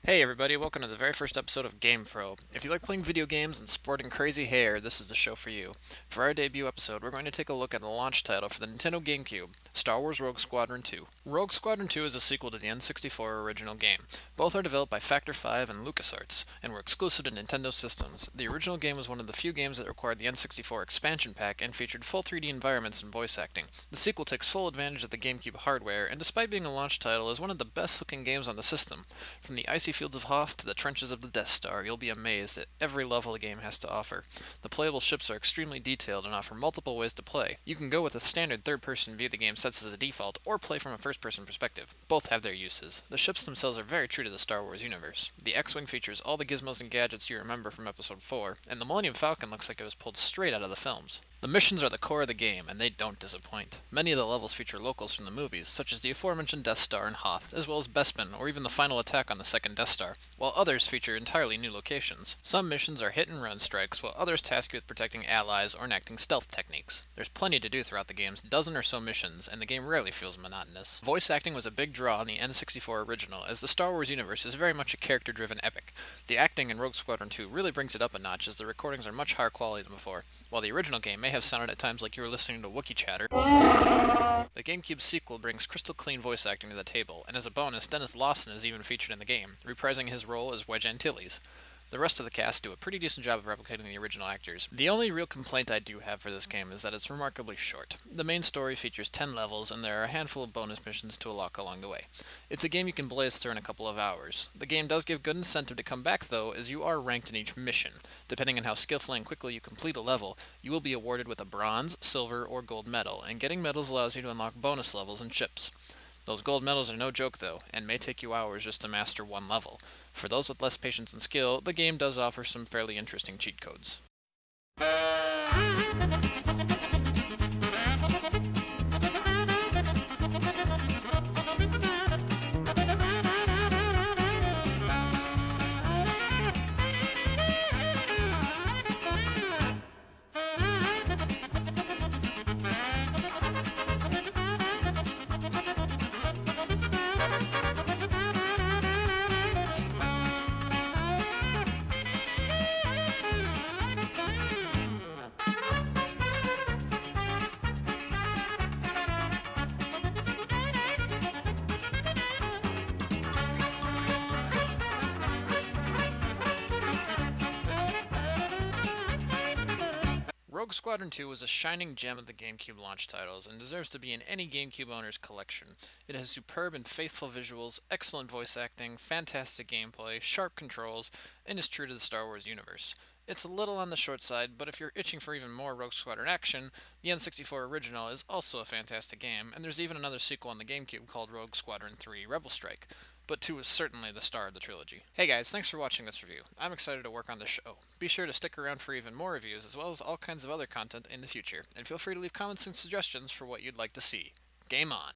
Hey everybody, welcome to the very first episode of Game Fro. If you like playing video games and sporting crazy hair, this is the show for you. For our debut episode, we're going to take a look at the launch title for the Nintendo GameCube, Star Wars Rogue Squadron 2. Rogue Squadron 2 is a sequel to the N64 original game. Both are developed by Factor 5 and LucasArts, and were exclusive to Nintendo systems. The original game was one of the few games that required the N64 expansion pack and featured full 3D environments and voice acting. The sequel takes full advantage of the GameCube hardware, and despite being a launch title, is one of the best looking games on the system. From the icy fields of Hoth to the trenches of the Death Star, you'll be amazed at every level the game has to offer. The playable ships are extremely detailed and offer multiple ways to play. You can go with a standard third-person view the game sets as a default, or play from a first-person perspective. Both have their uses. The ships themselves are very true to the Star Wars universe. The X-Wing features all the gizmos and gadgets you remember from Episode 4, and the Millennium Falcon looks like it was pulled straight out of the films. The missions are the core of the game, and they don't disappoint. Many of the levels feature locals from the movies, such as the aforementioned Death Star and Hoth, as well as Bespin, or even the final attack on the second Death Star, while others feature entirely new locations. Some missions are hit-and-run strikes, while others task you with protecting allies or enacting stealth techniques. There's plenty to do throughout the game's dozen or so missions, and the game rarely feels monotonous. Voice acting was a big draw in the N64 original, as the Star Wars universe is very much a character-driven epic. The acting in Rogue Squadron 2 really brings it up a notch, as the recordings are much higher quality than before. While the original game may have sounded at times like you were listening to Wookiee chatter, the GameCube sequel brings crystal clean voice acting to the table, and as a bonus, Dennis Lawson is even featured in the game, reprising his role as Wedge Antilles. The rest of the cast do a pretty decent job of replicating the original actors. The only real complaint I do have for this game is that it's remarkably short. The main story features 10 levels, and there are a handful of bonus missions to unlock along the way. It's a game you can blaze through in a couple of hours. The game does give good incentive to come back though, as you are ranked in each mission. Depending on how skillfully and quickly you complete a level, you will be awarded with a bronze, silver, or gold medal, and getting medals allows you to unlock bonus levels and ships. Those gold medals are no joke though, and may take you hours just to master one level. For those with less patience and skill, the game does offer some fairly interesting cheat codes. Rogue Squadron 2 was a shining gem of the GameCube launch titles and deserves to be in any GameCube owner's collection. It has superb and faithful visuals, excellent voice acting, fantastic gameplay, sharp controls, and is true to the Star Wars universe. It's a little on the short side, but if you're itching for even more Rogue Squadron action, the N64 original is also a fantastic game, and there's even another sequel on the GameCube called Rogue Squadron 3 Rebel Strike. But 2 is certainly the star of the trilogy. Hey guys, thanks for watching this review. I'm excited to work on this show. Be sure to stick around for even more reviews, as well as all kinds of other content in the future, and feel free to leave comments and suggestions for what you'd like to see. Game on!